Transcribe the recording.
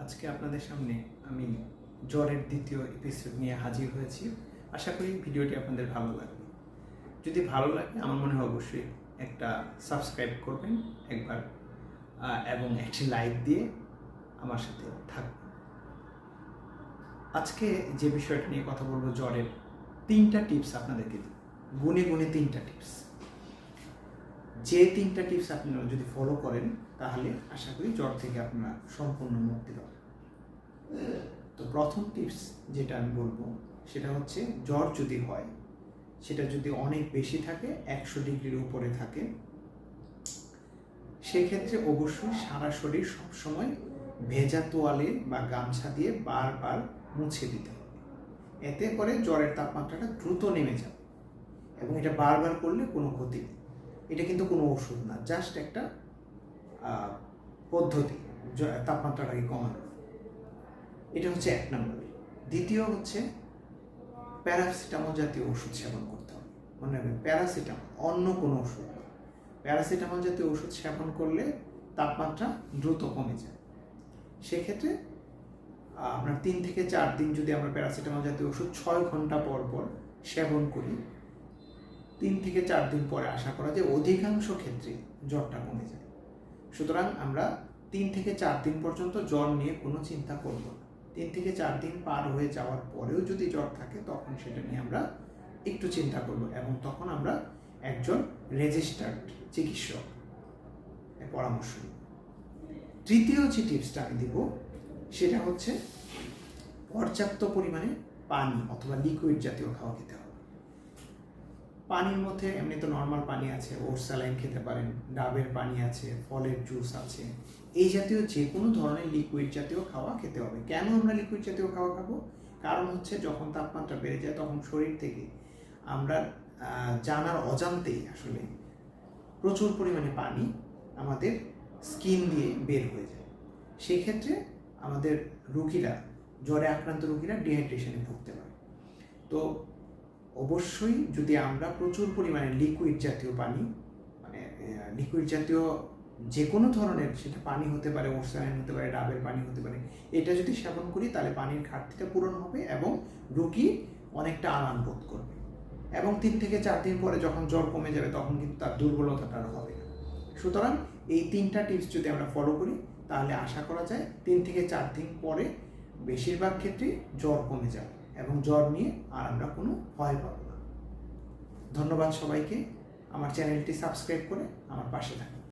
আজকে আপনাদের সামনে আমি জ্বরের দ্বিতীয় এপিসোড নিয়ে হাজির হয়েছি। আশা করি ভিডিওটি আপনাদের ভালো লাগবে। যদি ভালো লাগে আমার মনে হয় অবশ্যই একটা সাবস্ক্রাইব করবেন একবার এবং একটি লাইক দিয়ে আমার সাথে থাকবেন। আজকে যে বিষয়টা নিয়ে কথা বলবো, জ্বরের 3টা টিপস আপনাদেরকে দিই, গুনে গুনে 3টা টিপস। যে 3টা টিপস আপনারা যদি ফলো করেন তাহলে আশা করি জ্বর থেকে আপনারা সম্পূর্ণ মুক্তি পাবেন। তো প্রথম টিপস যেটা আমি বলবো সেটা হচ্ছে, জ্বর যদি হয়, সেটা যদি অনেক বেশি থাকে, 100 ডিগ্রির উপরে থাকে, সেক্ষেত্রে অবশ্যই সারা শরীর সবসময় ভেজা তোয়ালে বা গামছা দিয়ে বারবার মুছে দিতে হবে। এতে করে জ্বরের তাপমাত্রাটা দ্রুত নেমে যাবে এবং এটা বারবার করলে কোনো ক্ষতি নেই। এটা কিন্তু কোনো ওষুধ না, জাস্ট একটা পদ্ধতি তাপমাত্রাটাকে কমানো। এটা হচ্ছে 1 নম্বর। দ্বিতীয় হচ্ছে, প্যারাসিটামল জাতীয় ওষুধ সেবন করতে হবে। মনে রাখবেন, প্যারাসিটামল, অন্য কোনো ওষুধ না। প্যারাসিটামল জাতীয় ওষুধ সেবন করলে তাপমাত্রা দ্রুত কমে যায়। সেক্ষেত্রে আপনার 3 থেকে 4 দিন যদি আমরা প্যারাসিটামল জাতীয় ওষুধ 6 ঘন্টা পর পর সেবন করি, 3 থেকে 4 দিন পরে আশা করা যায় অধিকাংশ ক্ষেত্রে জ্বরটা কমে যায়। সুতরাং আমরা 3 থেকে 4 দিন পর্যন্ত জ্বর নিয়ে কোনো চিন্তা করব না। 3 থেকে 4 দিন পার হয়ে যাওয়ার পরেও যদি জ্বর থাকে তখন সেটা নিয়ে আমরা একটু চিন্তা করব এবং তখন আমরা একজন রেজিস্টার্ড চিকিৎসক পরামর্শ নিব। তৃতীয় যে টিপসটা আমি দিব সেটা হচ্ছে, পর্যাপ্ত পরিমাণে পানি অথবা লিকুইড জাতীয় খাওয়া খেতে হবে। পানির মধ্যে এমনি তো নর্মাল পানি আছে, ওটস স্যালাইন খেতে পারেন, ডাবের পানি আছে, ফলের জুস আছে, এই জাতীয় যে কোনো ধরনের লিকুইড জাতীয় খাওয়া খেতে হবে। কেন আমরা লিকুইড জাতীয় খাওয়া খাবো? কারণ হচ্ছে, যখন তাপমাত্রা বেড়ে যায় তখন শরীর থেকে আমরা জানার অজান্তেই আসলে প্রচুর পরিমাণে পানি আমাদের স্কিন দিয়ে বের হয়ে যায়। সেক্ষেত্রে আমাদের রোগীরা, জ্বরে আক্রান্ত রোগীরা ডিহাইড্রেশনে ভুগতে পারে। তো অবশ্যই যদি আমরা প্রচুর পরিমাণে লিকুইড জাতীয় পানি, মানে লিকুইড জাতীয় যে কোনো ধরনের, সেটা পানি হতে পারে, ওটস স্যালাইন হতে পারে, ডাবের পানি হতে পারে, এটা যদি সেবন করি তাহলে পানির ঘাটতিটা পূরণ হবে এবং রোগী অনেকটা আরাম বোধ করবে। এবং 3 থেকে 4 দিন পরে যখন জ্বর কমে যাবে তখন কিন্তু তার দুর্বলতাটা আর হবে না। সুতরাং এই 3টা টিপস যদি আমরা ফলো করি তাহলে আশা করা যায় 3 থেকে 4 দিন পরে বেশিরভাগ ক্ষেত্রে জ্বর কমে যাবে এবং জ্বর নিয়ে আর আমরা কোনো ভয় পাবো না। ধন্যবাদ সবাইকে। আমার চ্যানেলটি সাবস্ক্রাইব করে আমার পাশে থাকুন।